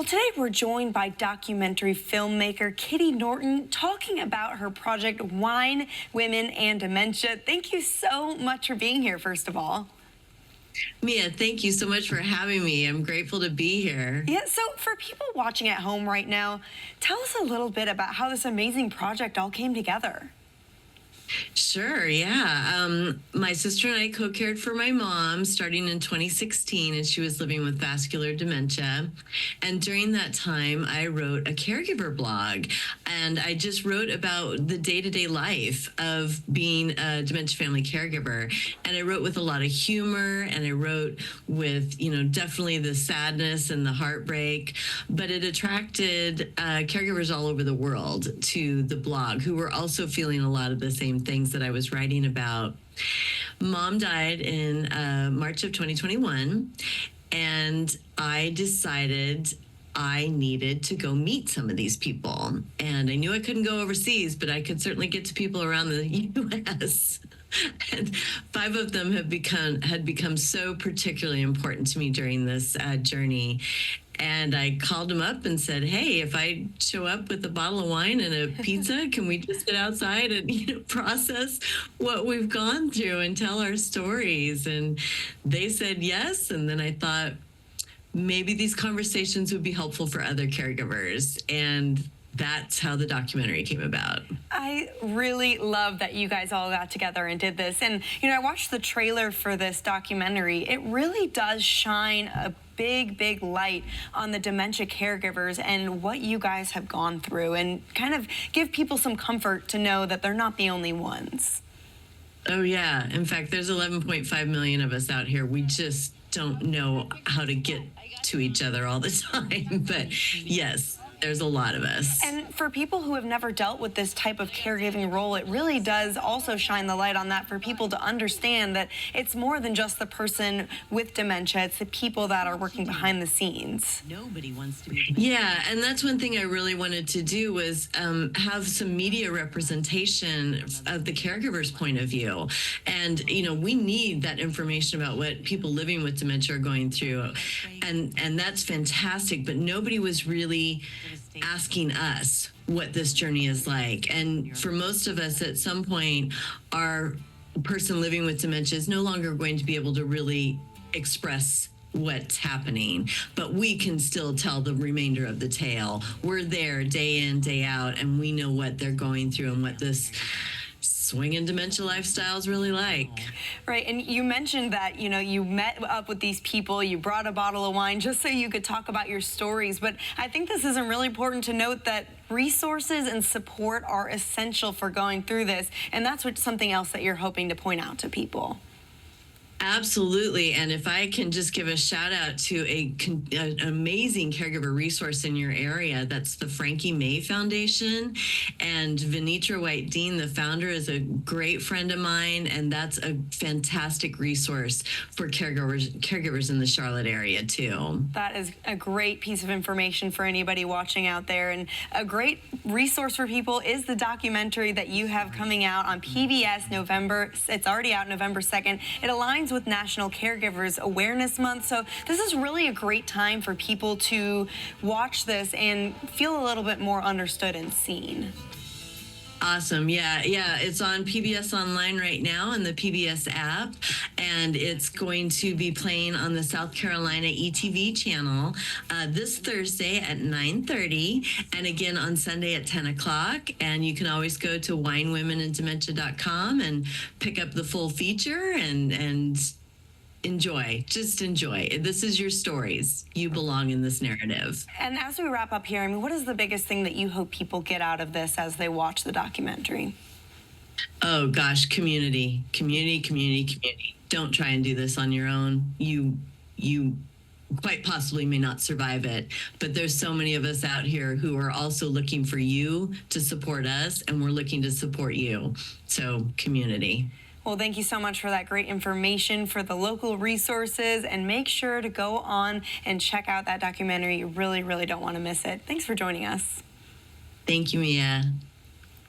Well, today we're joined by documentary filmmaker Kitty Norton talking about her project Wine, Women, and Dementia. Thank you so much for being here, first of all. Mia, thank you so much for having me. I'm grateful to be here. Yeah, so for people watching at home right now, tell us a little bit about how this amazing project all came together. Sure, yeah. My sister and I co-cared for my mom starting in 2016, and she was living with vascular dementia. And during that time, I wrote a caregiver blog, and I just wrote about the day-to-day life of being a dementia family caregiver. And I wrote with a lot of humor, and I wrote with, definitely the sadness and the heartbreak. But it attracted caregivers all over the world to the blog who were also feeling a lot of the same things that I was writing about. Mom died in March of 2021, and I decided I needed to go meet some of these people. And I knew I couldn't go overseas, but I could certainly get to people around the U.S. And 5 of them had become so particularly important to me during this journey. And I called them up and said, hey, if I show up with a bottle of wine and a pizza, can we just get outside and process what we've gone through and tell our stories? And they said yes. And then I thought maybe these conversations would be helpful for other caregivers. And that's how the documentary came about. I really love that you guys all got together and did this. And, I watched the trailer for this documentary. It really does shine a big light on the dementia caregivers and what you guys have gone through, and kind of give people some comfort to know that they're not the only ones. Oh, yeah. In fact, there's 11.5 million of us out here. We just don't know how to get to each other all the time. But yes, there's a lot of us. And for people who have never dealt with this type of caregiving role, it really does also shine the light on that, for people to understand that it's more than just the person with dementia. It's the people that are working behind the scenes. Nobody wants to be. Yeah, and that's one thing I really wanted to do was have some media representation of the caregiver's point of view. And, we need that information about what people living with dementia are going through. And that's fantastic, but nobody was really asking us what this journey is like. And for most of us, at some point, our person living with dementia is no longer going to be able to really express what's happening, but we can still tell the remainder of the tale. We're there day in, day out, and we know what they're going through and what this swinging dementia lifestyle is really like. Right, and you mentioned that, you met up with these people, you brought a bottle of wine just so you could talk about your stories, but I think this is really important to note that resources and support are essential for going through this, and that's something else that you're hoping to point out to people. Absolutely. And if I can just give a shout out to an amazing caregiver resource in your area, that's the Frankie May Foundation. And Venitra White Dean, the founder, is a great friend of mine. And that's a fantastic resource for caregivers in the Charlotte area, too. That is a great piece of information for anybody watching out there. And a great resource for people is the documentary that you have coming out on PBS November. It's already out November 2nd. It aligns with National Caregivers Awareness Month. So this is really a great time for people to watch this and feel a little bit more understood and seen. Awesome. Yeah. It's on PBS Online right now and the PBS app, and it's going to be playing on the South Carolina ETV channel this Thursday at 9:30, and again on Sunday at 10 o'clock. And you can always go to winewomenanddementia.com and pick up the full feature and just enjoy. This is your stories. You belong in this narrative. And as we wrap up here, what is the biggest thing that you hope people get out of this as they watch the documentary? Oh gosh, community. Don't try and do this on your own. You quite possibly may not survive it, but there's so many of us out here who are also looking for you to support us, and we're looking to support you. So community. Well, thank you so much for that great information, for the local resources, and make sure to go on and check out that documentary. You really don't want to miss it. Thanks for joining us. Thank you, Mia.